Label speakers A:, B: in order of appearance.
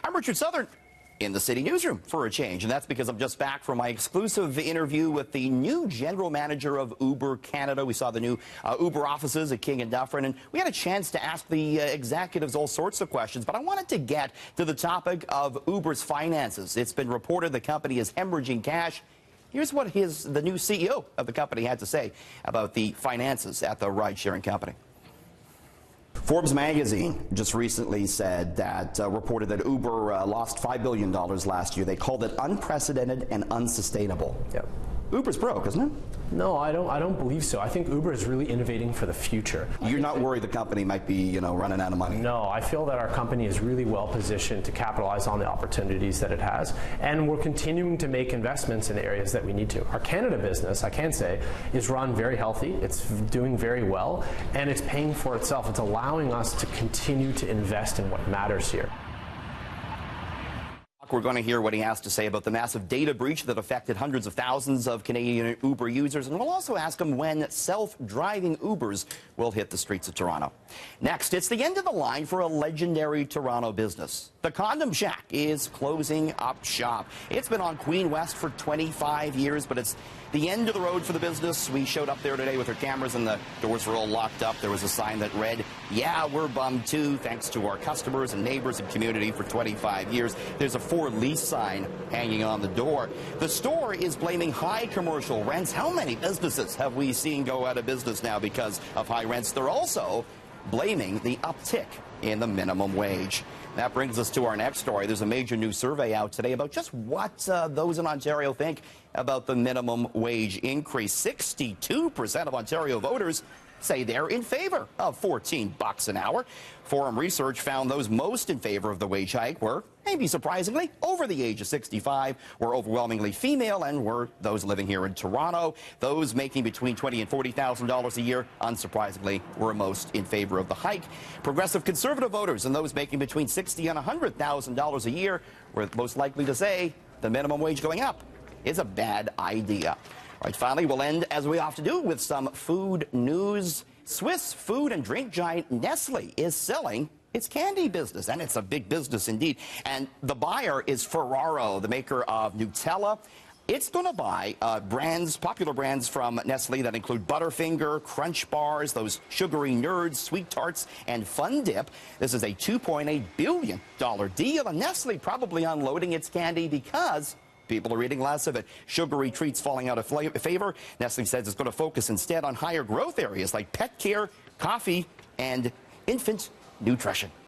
A: I'm Richard Southern in the City Newsroom for a change, and that's because I'm just back from my exclusive interview with the new general manager of Uber Canada. We saw the new Uber offices at King and Dufferin, and we had a chance to ask the executives all sorts of questions, but I wanted to get to the topic of Uber's finances. It's been reported the company is hemorrhaging cash. Here's what the new CEO of the company had to say about the finances at the ride-sharing company. Forbes magazine just recently said that, reported that Uber lost $5 billion last year. They called it unprecedented and unsustainable.
B: Yep.
A: Uber's broke, isn't it?
B: No, I don't believe so. I think Uber is really innovating for the future.
A: You're not worried the company might be, running out of money?
B: No, I feel that our company is really well positioned to capitalize on the opportunities that it has, and we're continuing to make investments in the areas that we need to. Our Canada business, I can say, is run very healthy. It's doing very well, and it's paying for itself. It's allowing us to continue to invest in what matters here.
A: We're going to hear what he has to say about the massive data breach that affected hundreds of thousands of Canadian Uber users, and we'll also ask him when self-driving Ubers will hit the streets of Toronto. Next, it's the end of the line for a legendary Toronto business. The Condom Shack is closing up shop. It's been on Queen West for 25 years, but it's the end of the road for the business. We showed up there today with our cameras, and the doors were all locked up. There was a sign that read, "Yeah, we're bummed too, thanks to our customers and neighbors and community for 25 years. There's a for lease sign hanging on the door. The store is blaming high commercial rents. How many businesses have we seen go out of business now because of high rents? They're also blaming the uptick in the minimum wage. That brings us to our next story. There's a major new survey out today about just what those in Ontario think about the minimum wage increase. 62% of Ontario voters say they're in favor of $14 an hour. Forum Research found those most in favor of the wage hike were, maybe surprisingly, over the age of 65, were overwhelmingly female, and were those living here in Toronto. Those making between $20,000 and $40,000 a year, unsurprisingly, were most in favor of the hike. Progressive Conservative voters and those making between $60,000 and $100,000 a year were most likely to say the minimum wage going up is a bad idea. All right, finally, we'll end, as we often do, with some food news. Swiss food and drink giant Nestle is selling its candy business, and it's a big business indeed. And the buyer is Ferraro, the maker of Nutella. It's going to buy popular brands from Nestle that include Butterfinger, Crunch Bars, those sugary nerds, Sweet Tarts, and Fun Dip. This is a $2.8 billion deal, and Nestle probably unloading its candy because people are eating less of it. Sugary treats falling out of favor. Nestle says it's going to focus instead on higher growth areas like pet care, coffee, and infant nutrition.